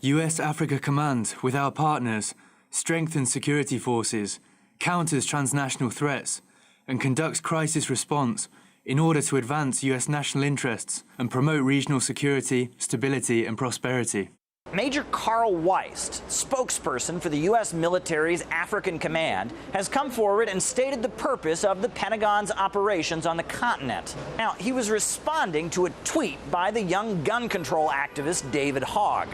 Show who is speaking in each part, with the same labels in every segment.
Speaker 1: US Africa Command, with our partners, strengthens security forces, counters transnational threats, and conducts crisis response in order to advance US national interests and promote regional security, stability, and prosperity.
Speaker 2: Major Carl Weist, spokesperson for the U.S. military's African Command, has come forward and stated the purpose of the Pentagon's operations on the continent. Now, he was responding to a tweet by the young gun control activist David Hogg.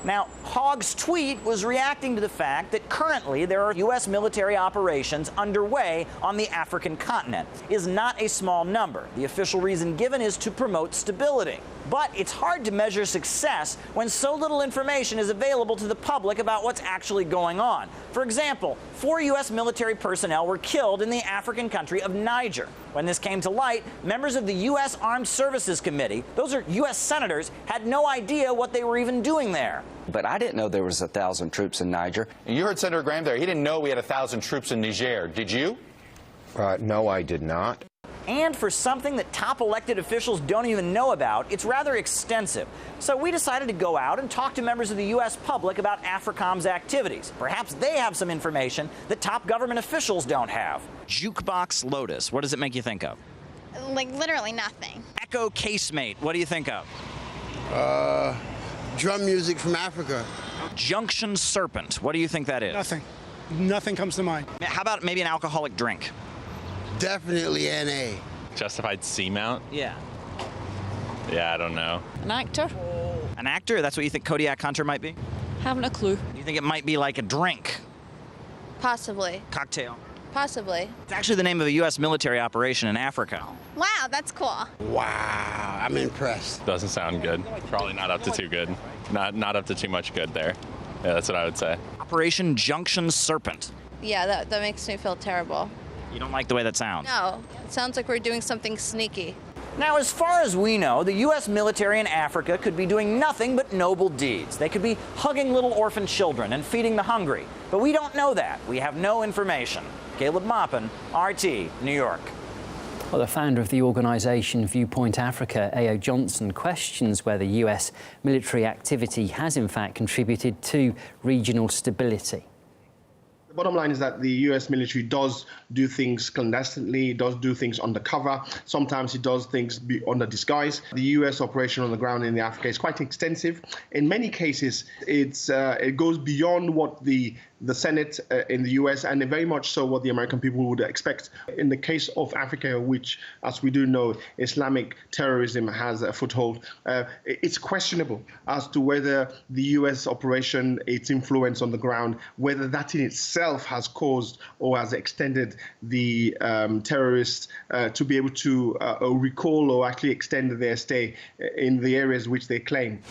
Speaker 2: Now, Hogg's tweet was reacting to the fact that currently there are U.S. military operations underway on the African continent. It is not a small number. The official reason given is to promote stability. But it's hard to measure success when so little information is available to the public about what's actually going on. For example, 4 U.S. military personnel were killed in the African country of Niger. When this came to light, members of the U.S. Armed Services Committee, those are U.S. senators, had no idea what they were even doing there.
Speaker 3: But I didn't know there was 1,000 troops in Niger.
Speaker 4: You heard Senator Graham there. He didn't know we had 1,000 troops in Niger. Did you?
Speaker 5: No, I did not.
Speaker 2: And for something that top elected officials don't even know about, it's rather extensive. So we decided to go out and talk to members of the U.S. public about AFRICOM's activities. Perhaps they have some information that top government officials don't have. Jukebox Lotus, what does it make you think of?
Speaker 6: Like literally nothing.
Speaker 2: Echo Casemate, what do you think of?
Speaker 7: Drum music from Africa.
Speaker 2: Junction Serpent, what do you think that is?
Speaker 8: Nothing. Nothing comes to mind.
Speaker 2: How about maybe an alcoholic drink?
Speaker 7: Definitely NA.
Speaker 9: Justified seamount?
Speaker 2: Yeah.
Speaker 9: Yeah, I don't know.
Speaker 10: An actor?
Speaker 2: An actor? That's what you think Kodiak Hunter might be?
Speaker 10: Haven't a clue.
Speaker 2: You think it might be like a drink?
Speaker 6: Possibly.
Speaker 2: Cocktail?
Speaker 6: Possibly.
Speaker 2: It's actually the name of a U.S. military operation in Africa.
Speaker 6: Wow, that's cool.
Speaker 7: Wow, I'm impressed.
Speaker 9: Doesn't sound good. Probably not up to too good. Not up to too much good there. Yeah, that's what I would say.
Speaker 2: Operation Junction Serpent.
Speaker 6: Yeah, that makes me feel terrible.
Speaker 2: You don't like the way that sounds?
Speaker 6: No, it sounds like we're doing something sneaky.
Speaker 2: Now, as far as we know, the U.S. military in Africa could be doing nothing but noble deeds. They could be hugging little orphan children and feeding the hungry. But we don't know that. We have no information. Caleb Maupin, RT, New York.
Speaker 11: Well, the founder of the organisation Viewpoint Africa, A.O. Johnson, questions whether US military activity has in fact contributed to regional stability.
Speaker 12: The bottom line is that the US military does do things clandestinely, does do things undercover. Sometimes it does things under disguise. The US operation on the ground in Africa is quite extensive. In many cases, it goes beyond what the Senate in the US and very much so what the American people would expect. In the case of Africa, which, as we do know, Islamic terrorism has a foothold, it's questionable as to whether the US operation, its influence on the ground, whether that in itself has caused or has extended the terrorists to be able to recall or actually extend their stay in the areas which they claim.